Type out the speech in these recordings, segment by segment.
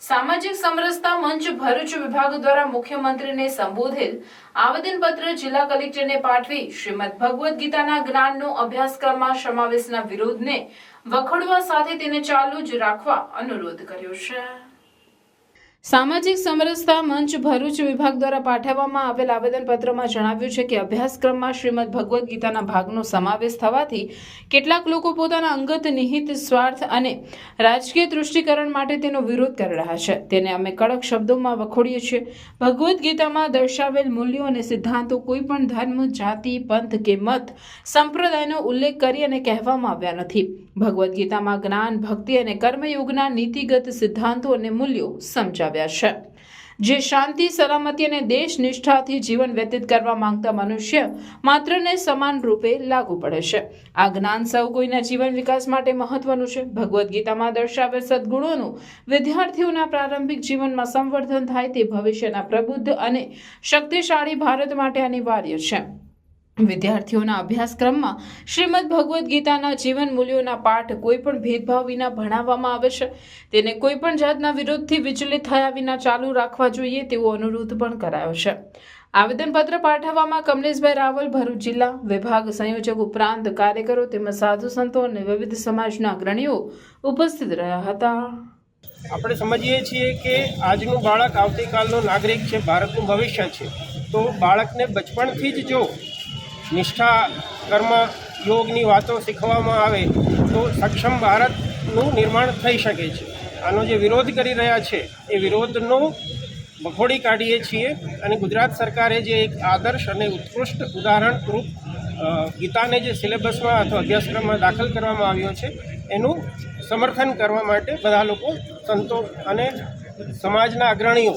સામાજિક સમરસતા મંચ ભરૂચ વિભાગ દ્વારા મુખ્યમંત્રીને સંબોધેલ આવેદનપત્ર જિલ્લા કલેક્ટરને પાઠવી શ્રીમદ ભગવદ્ ગીતાના જ્ઞાનનો અભ્યાસક્રમમાં સમાવેશના વિરોધને વખોડવા સાથે તેને ચાલુ જ રાખવા અનુરોધ કર્યો છે। સામાજિક સમરસતા મંચ ભરૂચ વિભાગ દ્વારા પાઠવવામાં આવેલ આવેદનપત્રમાં જણાવ્યું છે કે અભ્યાસક્રમમાં શ્રીમદ ભગવદ્ ગીતાના ભાગનો સમાવેશ થવાથી કેટલાક લોકો પોતાના અંગત નિહિત સ્વાર્થ અને રાજકીય તૃષ્ટિકરણ માટે તેનો વિરોધ કરી રહ્યા છે। તેને અમે કડક શબ્દોમાં વખોડીએ છીએ। ભગવદ્ ગીતામાં દર્શાવેલ મૂલ્યો અને સિદ્ધાંતો કોઈ પણ ધર્મ, જાતિ, પંથ કે મત સંપ્રદાયનો ઉલ્લેખ કરી અને કહેવામાં આવ્યા નથી। ભગવદ્ ગીતામાં જ્ઞાન, ભક્તિ અને કર્મયોગના નીતિગત સિદ્ધાંતો અને મૂલ્યો સમજાવ્યા છે, જે શાંતિ, સલામતી અને દેશ નિષ્ઠાથી જીવન વ્યતીત કરવા માંગતા મનુષ્ય માત્રને સમાન રૂપે લાગુ પડે છે। આ જ્ઞાન સૌ કોઈના જીવન વિકાસ માટે મહત્વનું છે। ભગવદ્ ગીતામાં દર્શાવેલ સદગુણોનું વિદ્યાર્થીઓના પ્રારંભિક જીવનમાં સંવર્ધન થાય તે ભવિષ્યના પ્રબુદ્ધ અને શક્તિશાળી ભારત માટે અનિવાર્ય છે। વિદ્યાર્થીઓના અભ્યાસક્રમમાં શ્રીમદ ભગવદ્ ગીતાના જીવન મૂલ્યોના પાઠ કોઈ પણ ભેદભાવ વિના ભણાવવામાં આવે છે। તેને કોઈ પણ જાતના વિરોધથી વિચલિત થયા વિના ચાલુ રાખવા જોઈએ તેવો અનુરોધ પણ કરાયો છે। આવેદનપત્ર પાઠવવામાં કમલેશભાઈ રાવલ, ભરૂચ જિલ્લા વિભાગ સંયોજક ઉપરાંત કાર્યકરો તેમજ સાધુ સંતો અને વિવિધ સમાજના અગ્રણીઓ ઉપસ્થિત રહ્યા હતા। આપણે સમજીએ છીએ કે આજનું બાળક આવતીકાલનો નાગરિક છે, ભારતનું ભવિષ્ય છે। તો બાળકને બચપણથી જ જો નિષ્ઠા, કર્મ, યોગની વાતો શીખવવામાં આવે તો સક્ષમ ભારતનું નિર્માણ થઈ શકે છે। આનો જે વિરોધ કરી રહ્યા છે એ વિરોધનો વખોડી કાઢીએ છીએ અને ગુજરાત સરકારે જે એક આદર્શ અને ઉત્કૃષ્ટ ઉદાહરણરૂપ ગીતાને જે સિલેબસમાં અથવા અભ્યાસક્રમમાં દાખલ કરવામાં આવ્યો છે એનું સમર્થન કરવા માટે બધા લોકો, સંતો અને સમાજના અગ્રણીઓ,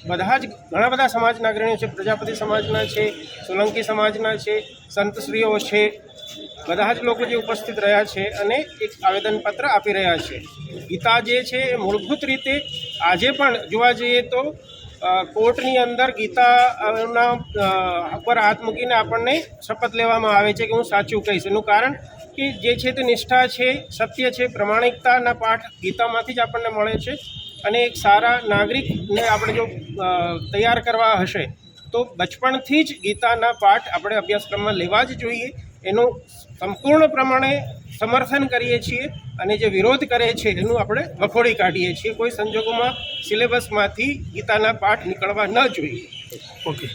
બધા જ ઘણા બધા સમાજના અગ્રણીઓ છે, પ્રજાપતિ સમાજના છે, સોલંકી સમાજના છે, સંતશ્રીઓ છે, બધા જ લોકો જે ઉપસ્થિત રહ્યા છે અને એક આવેદનપત્ર આપી રહ્યા છે। ગીતા જે છે એ મૂળભૂત રીતે આજે પણ જોવા જઈએ તો કોર્ટની અંદર ગીતાના ઉપર હાથ મૂકીને આપણને શપથ લેવામાં આવે છે કે હું સાચું કહીશ। એનું કારણ કે જે છે તે નિષ્ઠા છે, સત્ય છે, પ્રમાણિકતાના પાઠ ગીતામાંથી જ આપણને મળે છે। અને એક સારા નાગરિકને આપણે જો તૈયાર કરવા હશે તો બચપણથી જ ગીતાના પાઠ આપણે અભ્યાસક્રમમાં લેવા જ જોઈએ। એનું સંપૂર્ણ પ્રમાણે સમર્થન કરીએ છીએ અને જે વિરોધ કરે છે એનું આપણે વખોડી કાઢીએ છીએ। કોઈ સંજોગોમાં સિલેબસમાંથી ગીતાના પાઠ નીકળવા ન જોઈએ। ઓકે।